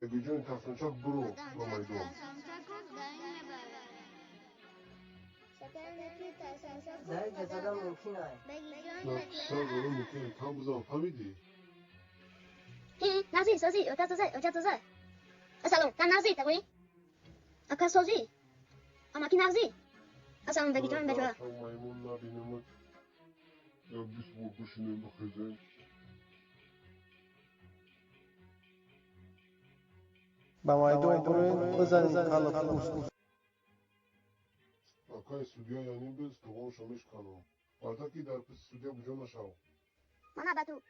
Gücün tasınacak bro. Bamaydo. در جسدم ممکن आहे. Na kişisel zorun mümkün. Tam bu zaman famidi. 나지 소지 여자 조사 아살롱 난 나지 있다고니 아까 소지 아마키 나지 아살롱 베기 좀 배줘 Akşam maymunla benim ya biz bu kuşun bakacağız. Bamaydo burun بزنید خلاص Akay stüdyo yani biz toğun şamış kanım. Bardaki darpı stüdyo bucana şav. mana batu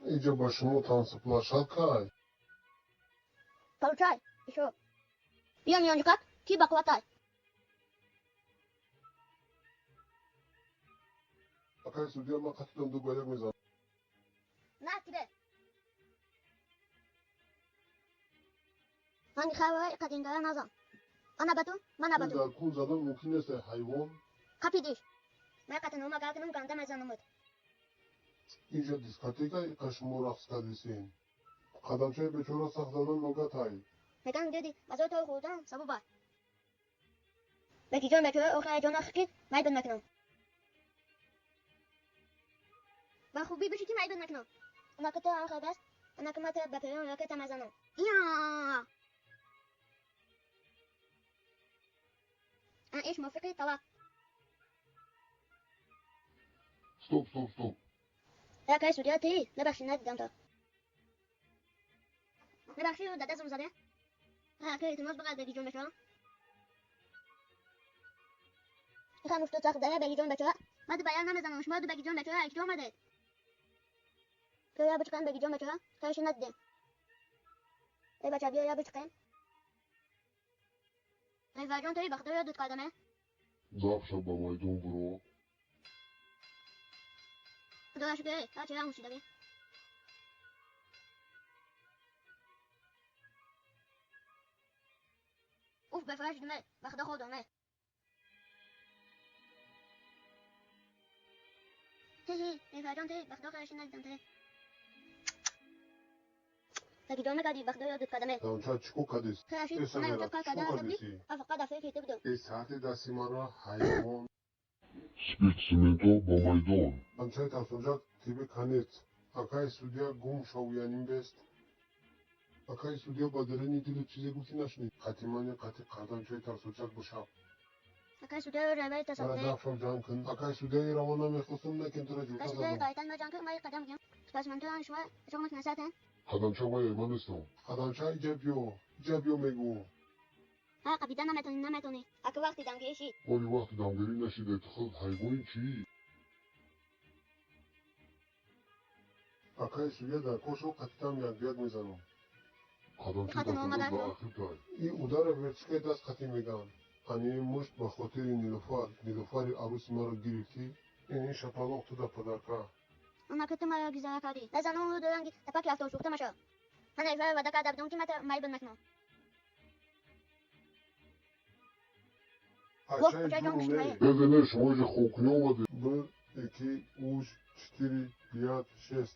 İyice başımı tansıpla şalkay. получай еще бьем ее никак киба хватай Akay stüdyo ama katıdan du böyle mezan. на тебе hani хавай кадингая назам ana batu mana batu Darkun zaten mümkün ise hayvan. kapı diş Merkatın olma kalkının ganda mezanımız İyice diskoteka kaşmur akskadisin. Kadamçay beçora sakladın nogatay. mekan dedi bazı to худан sabı var Belki can bekliyor o kadar can akıkit may ben mekanım Ben خوبی بشی که معیبت نکنم انا که تو هم خواب است انا که ما تو بپیون یا که تمزنم یا انا ایش موفقی طلاق Stop. یا که سودیاتی نبخشی ندیدم تا نبخشی و داده زده ها که اعتماد بقید بگی جون بچه میخوام افت تاخده بگی جون بچه ما دو بیان نمزنم شما دو بگی جون بچه اکتو آمده که یا بچکن بگی جون بچه کارش ندیدم ای بچه بیا یا بچکن ای فرجان توی بخدا یا دوت قدمه Zawsze bamaydą bro. خدا شکر تا چه هموشی داری اوف بفرش دمه بخدا خودمه ای فرجان توی بخدا کارش ندیدم توی بگی جون مکدی بخدا یا دوت قدمه Damça çiko kadis. خراشی Esa من vera اوچه کار çiko کردم تبدی kadisi. افقا دفعه فیته بودم Saati dasimara hayvan. Spitsimento Bamaydon. Damçay tasınacak tibi kanet. Akay stüdyo gum şovyanin best. Akay stüdyo badırın idili çize guti naşni. Katimani kati kadamçay tasınacak bu şap. اکای سوده روی Bana تصادفه da akşam can kın. Akay stüdyo ravana mekhusun ne kentere اکای cüta سوده zadım. قایتن با جانکه مایی قدم گیم سپس من تو هم شما شغلت نساتن Kadamça vay emanestam. Kadamçay cebyo megu. ها قبیدن نمیتونی اکو وقتی دمگیشی Oli vakti damgeri neşide tıkıl haygoyin çiğ. Akay stüdyo da koşu katitam yadbiyat mezanım. Kadamça Kadın da olmadan tıkıl da mı? akıl tay. İyi udara verçike das katimegan. Hani muşt bakoteri Nilufari arusi mara girifti. İni şapalok tuda padarka. اما که تو مرا گیزه کردی نزن اون رو دارنگی تپاک رفته و سوخته مشا من ایفای ودا کرده بدون که من مایی بند نکنم Aşağı Çay yukarı canmışım, ne? hayır. Dede ne şomoyca kokune olmadı. 1, 2, 3, 4, 5, 6.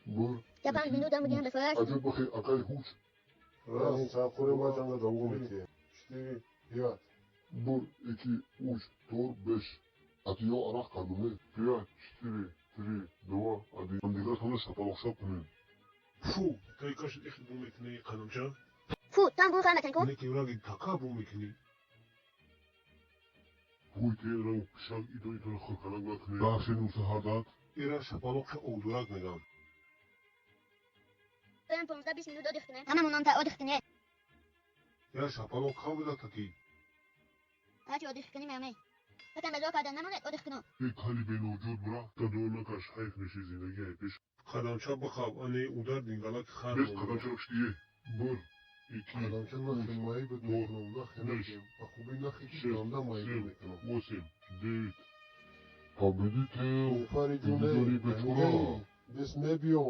Bur. yapan minuten bugün beförs Acet bakay akay huç. Yani çakure bacanga da uğum eti. 4, 5. Bur, 2, 3, 4, 5. Atiyo arak kadını. 5, 4, 3, 2, adi. Andiler sana şapalokşap kunin. Fu, kaykaş ik bu mekneyi kanımca. fu tam bu kıymetin ko Ne kevragi taka bu mekneyi. Huy te rang pişak ito ito khırkanak nakne. Dağşen usa hardat. İra şapalok oldurak megan. ben 15-20 minut ödüktüne tamam ondan da ödüktüne Ya şapalok kavga taki. هرچی ödük کنیم همه فکر به زور کردن نمونه ödük کنم یک کلی به وجود برا تا دور نکش حیف نشی زندگی پیش Kadamça bakab anne udar dingalak khan. بیش قدم چرا دیگه بر یکی Kadamça nasıl mayı bedmekanım. Nakhenakım. Akubi nakhi damda mayı bedmekanım. واسم دیت تا بدی که Ufari دیداری به cüne. چورا Bes ne biyo.